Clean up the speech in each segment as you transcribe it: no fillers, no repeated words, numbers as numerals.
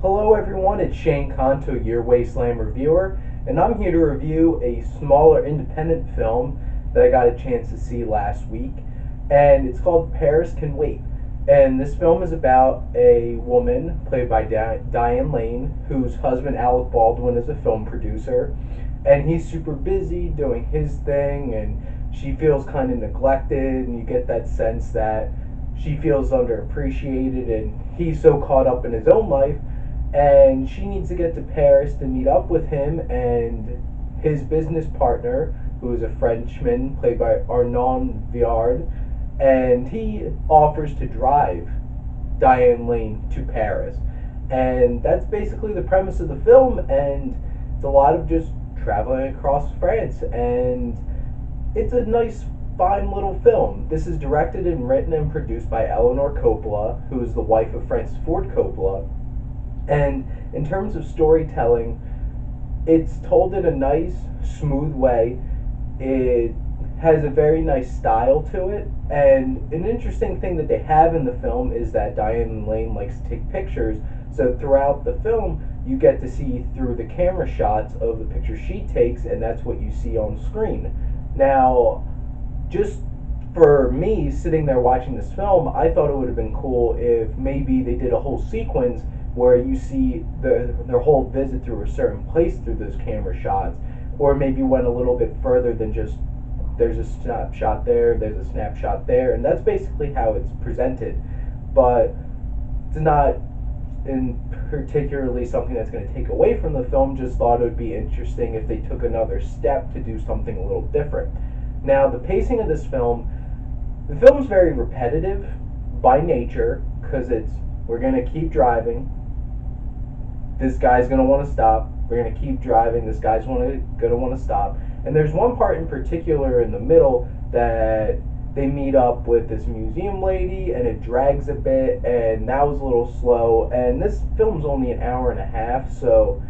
Hello everyone, it's Shane Kanto, your Wasteland reviewer, and I'm here to review a smaller independent film that I got a chance to see last week, and it's called Paris Can Wait. And this film is about a woman, played by Diane Lane, whose husband Alec Baldwin is a film producer, and he's super busy doing his thing, and she feels kind of neglected, and you get that sense that she feels underappreciated, and he's so caught up in his own life and she needs to get to Paris to meet up with him and his business partner, who is a Frenchman played by Arnaud Viard, and he offers to drive Diane Lane to Paris. And that's basically the premise of the film, and it's a lot of just traveling across France, and it's a nice, fine little film. This is directed and written and produced by Eleanor Coppola, who is the wife of Francis Ford Coppola. And in terms of storytelling, it's told in a nice, smooth way. It has a very nice style to it. And an interesting thing that they have in the film is that Diane Lane likes to take pictures. So throughout the film, you get to see through the camera shots of the pictures she takes, and that's what you see on screen. Now, just for me, sitting there watching this film, I thought it would have been cool if maybe they did a whole sequence where you see their whole visit through a certain place through those camera shots, or maybe went a little bit further than just there's a snapshot there, there's a snapshot there, and that's basically how it's presented. But it's not in particularly something that's going to take away from the film. Just thought it would be interesting if they took another step to do something a little different. Now, the pacing of this film, the film's very repetitive by nature, because we're going to keep driving, this guy's going to want to stop, we're going to keep driving, this guy's going to want to stop. And there's one part in particular in the middle that they meet up with this museum lady, and it drags a bit, and that was a little slow. And this film's only an hour and a half, so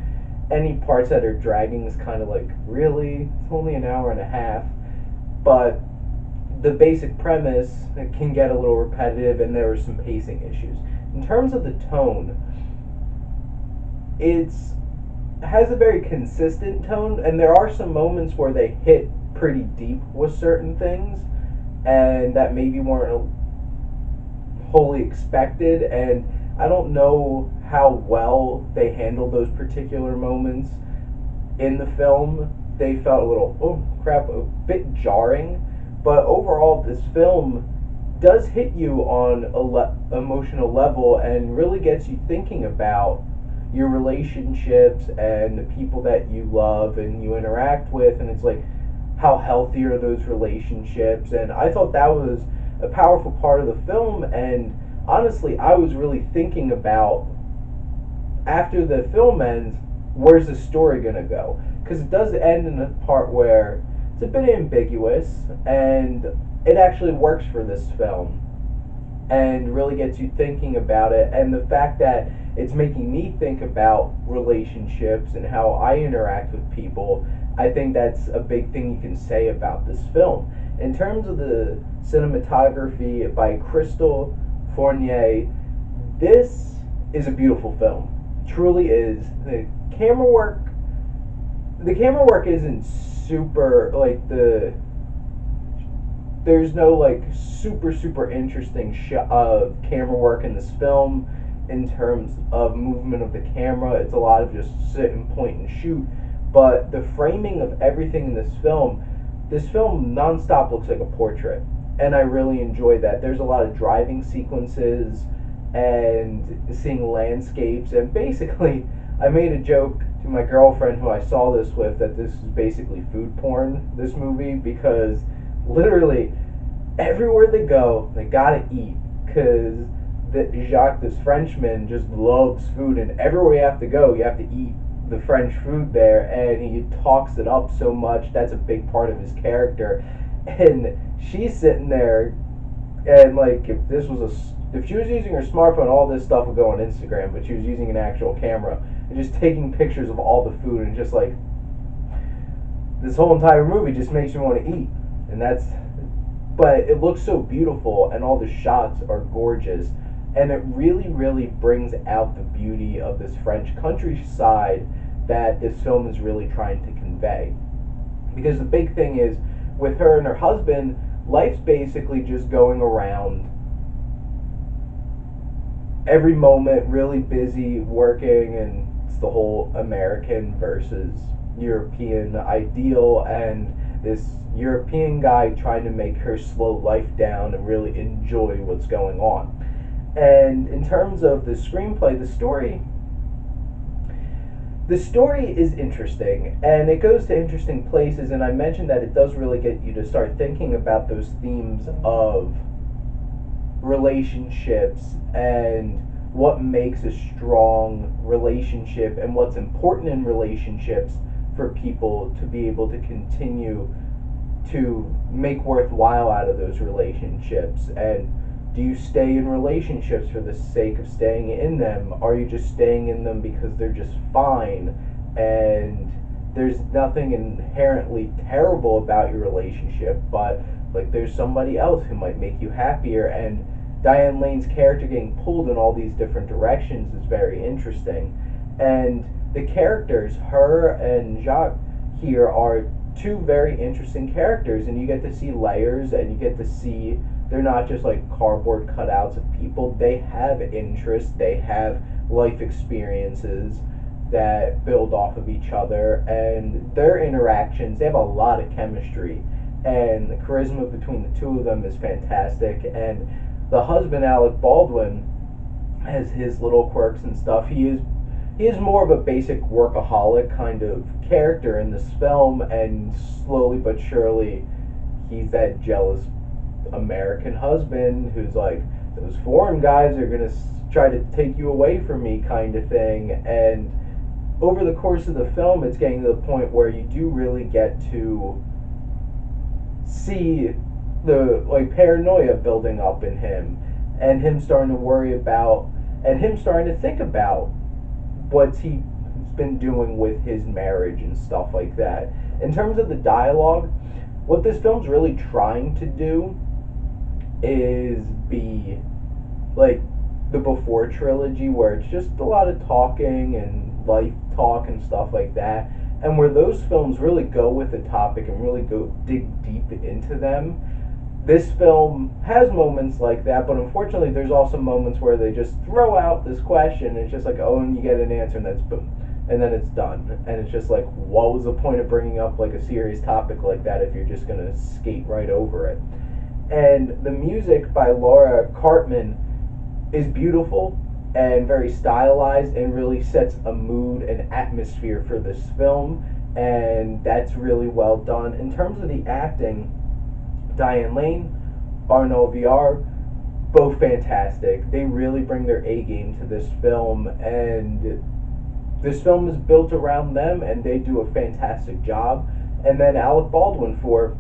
any parts that are dragging is kind of like, really? It's only an hour and a half. But the basic premise, it can get a little repetitive, and there were some pacing issues. In terms of the tone, it has a very consistent tone, and there are some moments where they hit pretty deep with certain things, and that maybe weren't wholly expected, and I don't know how well they handled those particular moments in the film. They felt a little, a bit jarring, but overall this film does hit you on a emotional level and really gets you thinking about your relationships and the people that you love and you interact with, and it's like, how healthy are those relationships? And I thought that was a powerful part of the film, and honestly, I was really thinking about, after the film ends, where's the story gonna go? Because it does end in a part where it's a bit ambiguous, and it actually works for this film and really gets you thinking about it. And the fact that it's making me think about relationships and how I interact with people, I think that's a big thing you can say about this film. In terms of the cinematography by Crystal Fournier, this is a beautiful film. It truly is. The camera work isn't super, like, there's no like super interesting camera work in this film in terms of movement of the camera. It's a lot of just sit and point and shoot. But the framing of everything in this film nonstop looks like a portrait, and I really enjoy that. There's a lot of driving sequences and seeing landscapes, and basically I made a joke to my girlfriend who I saw this with that this is basically food porn, this movie, because literally everywhere they go they gotta eat, because Jacques, this Frenchman, just loves food, and everywhere you have to go you have to eat the French food there, and he talks it up so much. That's a big part of his character. And she's sitting there, and like, if she was using her smartphone, all this stuff would go on Instagram, but she was using an actual camera and just taking pictures of all the food, and just like, this whole entire movie just makes you want to eat. And but it looks so beautiful, and all the shots are gorgeous. and it really, really brings out the beauty of this French countryside that this film is really trying to convey. Because the big thing is, with her and her husband, life's basically just going around every moment really busy working, and it's the whole American versus European ideal, and this European guy trying to make her slow life down and really enjoy what's going on. And in terms of the screenplay, the story is interesting, and it goes to interesting places, and I mentioned that it does really get you to start thinking about those themes of relationships and what makes a strong relationship and what's important in relationships for people to be able to continue to make worthwhile out of those relationships. And do you stay in relationships for the sake of staying in them? Are you just staying in them because they're just fine and there's nothing inherently terrible about your relationship, but like there's somebody else who might make you happier? And Diane Lane's character getting pulled in all these different directions is very interesting. And the characters, her and Jacques here, are two very interesting characters, and you get to see layers, and you get to see they're not just like cardboard cutouts of people. They have interests, they have life experiences that build off of each other, and their interactions, they have a lot of chemistry, and the charisma between the two of them is fantastic. And the husband, Alec Baldwin, has his little quirks and stuff. He is more of a basic workaholic kind of character in this film, and slowly but surely he's that jealous American husband who's like, those foreign guys are gonna try to take you away from me kind of thing. And over the course of the film, it's getting to the point where you do really get to see the like paranoia building up in him, and him starting to worry about, and him starting to think about what he's been doing with his marriage and stuff like that. In terms of the dialogue, what this film's really trying to do is be like the Before trilogy, where it's just a lot of talking and life talk and stuff like that, and where those films really go with the topic and really go dig deep into them. This film has moments like that, but unfortunately there's also moments where they just throw out this question, and it's just like, oh, and you get an answer, and that's boom, and then it's done. And it's just like, what was the point of bringing up like a serious topic like that if you're just gonna skate right over it? And the music by Laura Cartman is beautiful and very stylized, and really sets a mood and atmosphere for this film, and that's really well done. In terms of the acting, Diane Lane, Arnaud Viard, both fantastic. They really bring their A game to this film, and this film is built around them, and they do a fantastic job. And then Alec Baldwin, for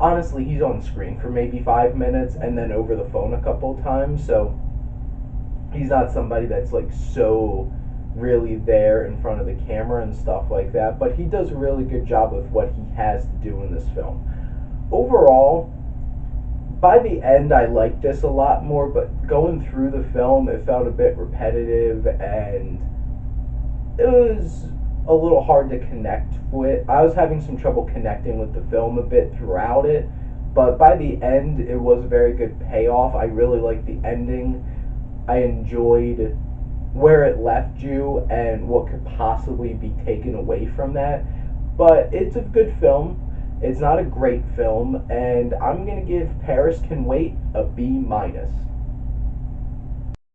honestly, he's on screen for maybe 5 minutes and then over the phone a couple times, so he's not somebody that's like so really there in front of the camera and stuff like that, but he does a really good job with what he has to do in this film. Overall, by the end, I liked this a lot more, but going through the film, it felt a bit repetitive, and it was a little hard to connect with. I was having some trouble connecting with the film a bit throughout it, but by the end, it was a very good payoff. I really liked the ending. I enjoyed where it left you and what could possibly be taken away from that. But it's a good film. It's not a great film, and I'm going to give Paris Can Wait a B-.